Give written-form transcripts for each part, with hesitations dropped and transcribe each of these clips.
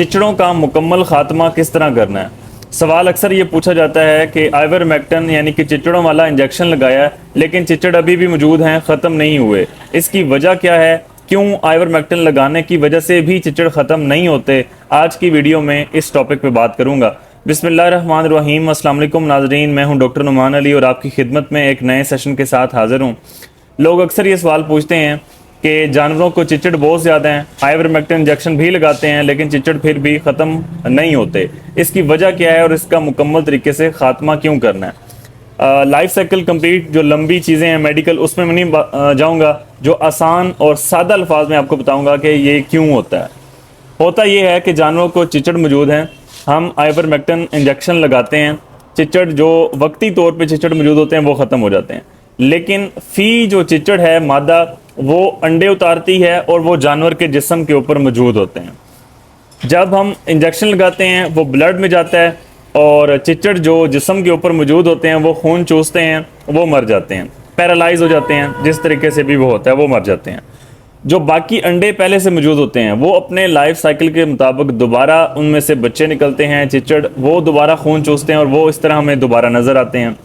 चिचड़ों का मुकम्मल खात्मा किस तरह करना है। सवाल अक्सर ये पूछा जाता है कि आइवरमेक्टिन यानी कि चिचड़ों वाला इंजेक्शन लगाया है लेकिन चिचड़ अभी भी मौजूद हैं, ख़त्म नहीं हुए। इसकी वजह क्या है? क्यों आइवरमेक्टिन लगाने की वजह से भी चिचड़ ख़त्म नहीं होते? आज की वीडियो में इस टॉपिक पे बात करूँगा। बिस्मिल्लाहिर्रहमानिर्रहीम। अस्सलाम वालेकुम नाज़रीन, मैं हूँ डॉक्टर नुमान अली और आपकी खिदमत में एक नए सेशन के साथ हाज़िर हूँ। लोग अक्सर ये सवाल पूछते हैं कि जानवरों को चिचड़ बहुत ज़्यादा हैं, आइवरमेक्टिन इंजेक्शन भी लगाते हैं लेकिन चिचड़ फिर भी ख़त्म नहीं होते। इसकी वजह क्या है और इसका मुकम्मल तरीके से ख़ात्मा क्यों करना है? लाइफ साइकिल कंप्लीट जो लंबी चीज़ें हैं मेडिकल, उसमें मैं नहीं जाऊँगा। जो आसान और सादा अल्फाज में आपको बताऊँगा कि ये क्यों होता है। होता ये है कि जानवरों को चिचड़ मौजूद हैं, हम आइवरमेक्टिन इंजेक्शन लगाते हैं, चिचड़ जो वक्ती तौर पे चिचड़ मौजूद होते हैं वो ख़त्म हो जाते हैं। लेकिन फ़ी जो चिचड़ है मादा, वो अंडे उतारती है और वो जानवर के जिस्म के ऊपर मौजूद होते हैं। जब हम इंजेक्शन लगाते हैं वो ब्लड में जाता है और चिचड़ जो जिस्म के ऊपर मौजूद होते हैं वो खून चूसते हैं, वो मर जाते हैं, पैरालाइज हो जाते हैं, जिस तरीके से भी वो होता है वो मर जाते हैं। जो बाकी अंडे पहले से मौजूद होते हैं वो अपने लाइफ साइकिल के मुताबिक दोबारा उनमें से बच्चे निकलते हैं, चिचड़ वो दोबारा खून चूसते हैं और वो इस तरह हमें दोबारा नज़र आते हैं।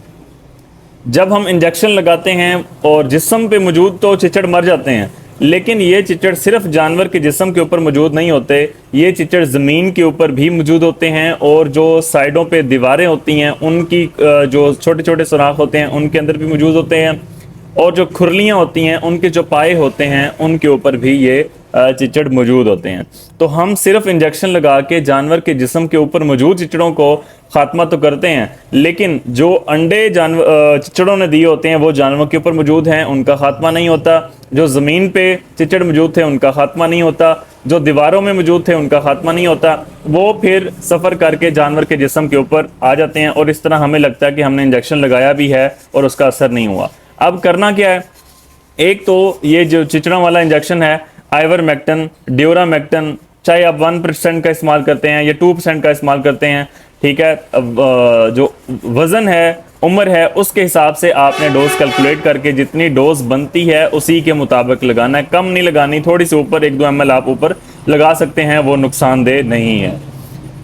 जब हम इंजेक्शन लगाते हैं और जिस्म पे मौजूद तो चिचड़ मर जाते हैं, लेकिन ये चिचड़ सिर्फ जानवर के जिस्म के ऊपर मौजूद नहीं होते, ये चिचड़ ज़मीन के ऊपर भी मौजूद होते हैं और जो साइडों पे दीवारें होती हैं उनकी जो छोटे छोटे सुराख होते हैं उनके अंदर भी मौजूद होते हैं, और जो खुरलियाँ होती हैं उनके जो पाए होते हैं उनके ऊपर भी ये चिचड़ मौजूद होते हैं। तो हम सिर्फ इंजेक्शन लगा के जानवर के जिस्म के ऊपर मौजूद चिचड़ों को ख़ात्मा तो करते हैं, लेकिन जो अंडे जानवर चिचड़ों ने दिए होते हैं वो जानवरों के ऊपर मौजूद हैं, उनका ख़ात्मा नहीं होता। जो ज़मीन पे चिचड़ मौजूद थे उनका ख़ात्मा नहीं होता, जो दीवारों में मौजूद थे उनका ख़ात्मा नहीं होता, वो फिर सफ़र करके जानवर के जिस्म के ऊपर आ जाते हैं और इस तरह हमें लगता है कि हमने इंजेक्शन लगाया भी है और उसका असर नहीं हुआ। अब करना क्या है? एक तो ये जो चिचड़ों वाला इंजेक्शन है आइवरमेक्टिन, ड्यूरामेक्टिन, चाहे आप 1% का इस्तेमाल करते हैं या 2% का इस्तेमाल करते हैं, ठीक है। जो वज़न है, उम्र है, उसके हिसाब से आपने डोज कैलकुलेट करके जितनी डोज बनती है उसी के मुताबिक लगाना है, कम नहीं लगानी। थोड़ी सी ऊपर 1-2 ml आप ऊपर लगा सकते हैं, वो नुकसानदेह नहीं है।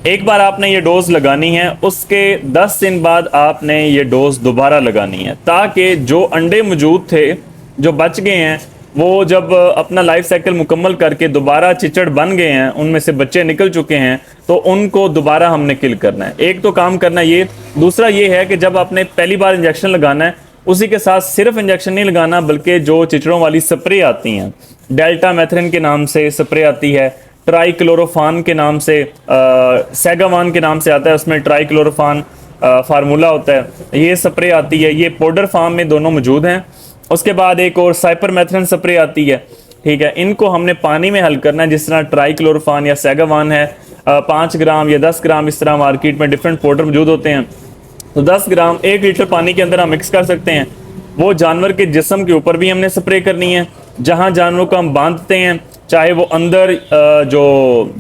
एक बार आपने ये डोज लगानी है, उसके 10 दिन बाद आपने ये डोज दोबारा लगानी है, ताकि जो अंडे मौजूद थे जो बच गए हैं वो जब अपना लाइफ साइकिल मुकम्मल करके दोबारा चिचड़ बन गए हैं, उनमें से बच्चे निकल चुके हैं, तो उनको दोबारा हमने किल करना है। एक तो काम करना ये। दूसरा ये है कि जब आपने पहली बार इंजेक्शन लगाना है उसी के साथ सिर्फ इंजेक्शन नहीं लगाना, बल्कि जो चिचड़ों वाली स्प्रे आती हैं, डेल्टा मेथरिन के नाम से स्प्रे आती है, ट्राइक्लोरोफान के नाम से, सेगावान के नाम से आता है, उसमें ट्राइक्लोरोफान फार्मूला होता है, ये स्प्रे आती है, ये पाउडर फार्म में दोनों मौजूद हैं। उसके बाद एक और साइपरमेथ्रिन स्प्रे आती है, ठीक है। इनको हमने पानी में हल करना है, जिस तरह ट्राइक्लोरोफान या सेगावान है, 5 ग्राम या 10 ग्राम, इस तरह मार्केट में डिफरेंट पाउडर मौजूद होते हैं। तो 10 ग्राम 1 लीटर पानी के अंदर हम मिक्स कर सकते हैं। वो जानवर के जिस्म के ऊपर भी हमने स्प्रे करनी है, जहाँ जानवरों को हम बांधते हैं, चाहे वो अंदर जो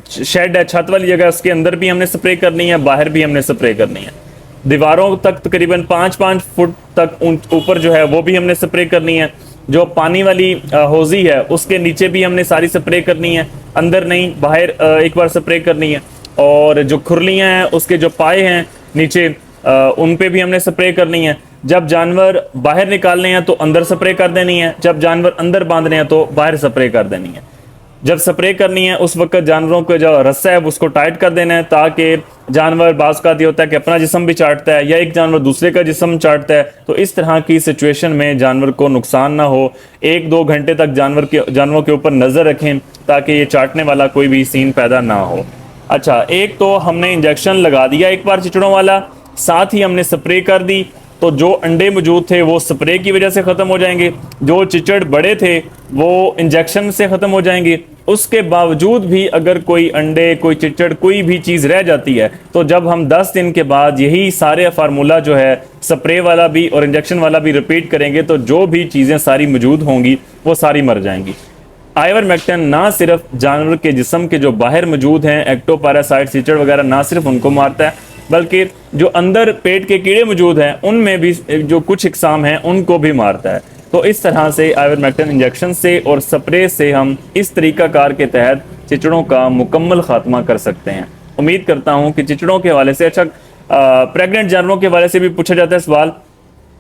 शेड है, छत वाली जगह, उसके अंदर भी हमने स्प्रे करनी है, बाहर भी हमने स्प्रे करनी है। दीवारों तक तकरीबन 5-5 फुट तक ऊपर जो है वो भी हमने स्प्रे करनी है। जो पानी वाली हौजी है उसके नीचे भी हमने सारी स्प्रे करनी है, अंदर नहीं, बाहर एक बार स्प्रे करनी है। और जो खुरलियाँ हैं उसके जो पाए हैं नीचे, उन पे भी हमने स्प्रे करनी है। जब जानवर बाहर निकालने हैं तो अंदर स्प्रे कर देनी है, जब जानवर अंदर बांधने हैं तो बाहर स्प्रे कर देनी है। जब स्प्रे करनी है उस वक्त जानवरों का जो रस्सा है उसको टाइट कर देना है, ताकि जानवर बाज़ का ये होता है कि अपना जिस्म भी चाटता है या एक जानवर दूसरे का जिस्म चाटता है, तो इस तरह की सिचुएशन में जानवर को नुकसान ना हो। 1-2 घंटे तक जानवरों के ऊपर नज़र रखें ताकि ये चाटने वाला कोई भी सीन पैदा ना हो। अच्छा, एक तो हमने इंजेक्शन लगा दिया एक बार चिचड़ों वाला, साथ ही हमने स्प्रे कर दी, तो जो अंडे मौजूद थे वो स्प्रे की वजह से ख़त्म हो जाएंगे, जो चिचड़ बड़े थे वो इंजेक्शन से ख़त्म हो जाएंगे। उसके बावजूद भी अगर कोई अंडे, कोई चिचड़, कोई भी चीज़ रह जाती है, तो जब हम 10 दिन के बाद यही सारे फार्मूला जो है स्प्रे वाला भी और इंजेक्शन वाला भी रिपीट करेंगे, तो जो भी चीज़ें सारी मौजूद होंगी वो सारी मर जाएंगी। आइवरमेक्टिन ना सिर्फ जानवर के जिस्म के जो बाहर मौजूद हैं एक्टोपैरासाइट, चिचड़ वगैरह, ना सिर्फ उनको मारता है, बल्कि जो अंदर पेट के कीड़े मौजूद हैं उनमें भी जो कुछ इकसाम हैं उनको भी मारता है। तो इस तरह से आइवरमेक्टिन इंजेक्शन से और स्प्रे से हम इस तरीकाकार के तहत चिचड़ों का मुकम्मल खात्मा कर सकते हैं। उम्मीद करता हूँ कि चिचड़ों के हवाले से, अच्छा प्रेग्नेंट जानवरों के हवाले से भी पूछा जाता है सवाल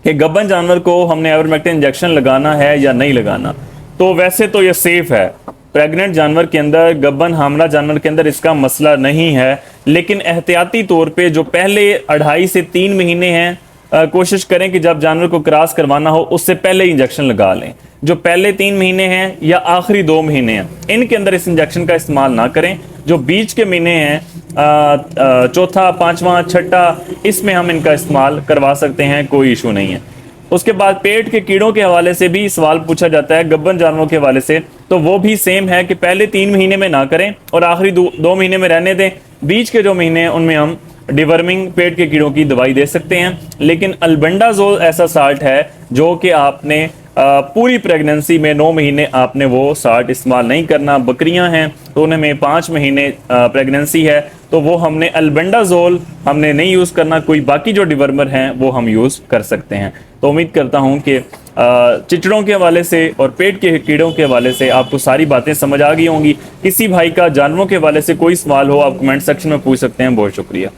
कि गब्बन जानवर को हमने आइवरमेक्टिन इंजेक्शन लगाना है या नहीं लगाना। तो वैसे तो ये सेफ है, प्रेग्नेंट जानवर के अंदर, गब्बन हामला जानवर के अंदर इसका मसला नहीं है, लेकिन एहतियाती तौर पे जो पहले 2.5 से 3 महीने हैं, कोशिश करें कि जब जानवर को क्रॉस करवाना हो उससे पहले इंजेक्शन लगा लें। जो पहले 3 महीने हैं या आखिरी 2 महीने हैं, इनके अंदर इस इंजेक्शन का इस्तेमाल ना करें। जो बीच के महीने हैं, चौथा, पांचवा, छठा, इसमें हम इनका इस्तेमाल करवा सकते हैं, कोई इशू नहीं है। उसके बाद पेट के कीड़ों के हवाले से भी सवाल पूछा जाता है गब्बन जानवरों के हवाले से, तो वो भी सेम है कि पहले 3 महीने में ना करें और आखिरी 2 महीने में रहने दें। बीच के जो महीने हैं उनमें हम डिवर्मिंग पेट के कीड़ों की दवाई दे सकते हैं। लेकिन अल्बेंडाजोल ऐसा साल्ट है जो कि आपने पूरी प्रेगनेंसी में 9 महीने आपने वो साल्ट इस्तेमाल नहीं करना। बकरियां हैं तो उनमें 5 महीने प्रेगनेंसी है, तो वो हमने अल्बेंडाजोल हमने नहीं यूज़ करना, कोई बाकी जो डिवर्मर हैं वो हम यूज़ कर सकते हैं। तो उम्मीद करता हूं कि चिचड़ों के हवाले से और पेट के कीड़ों के हवाले से आपको सारी बातें समझ आ गई होंगी। किसी भाई का जानवरों के हवाले से कोई सवाल हो आप कमेंट सेक्शन में पूछ सकते हैं। बहुत शुक्रिया।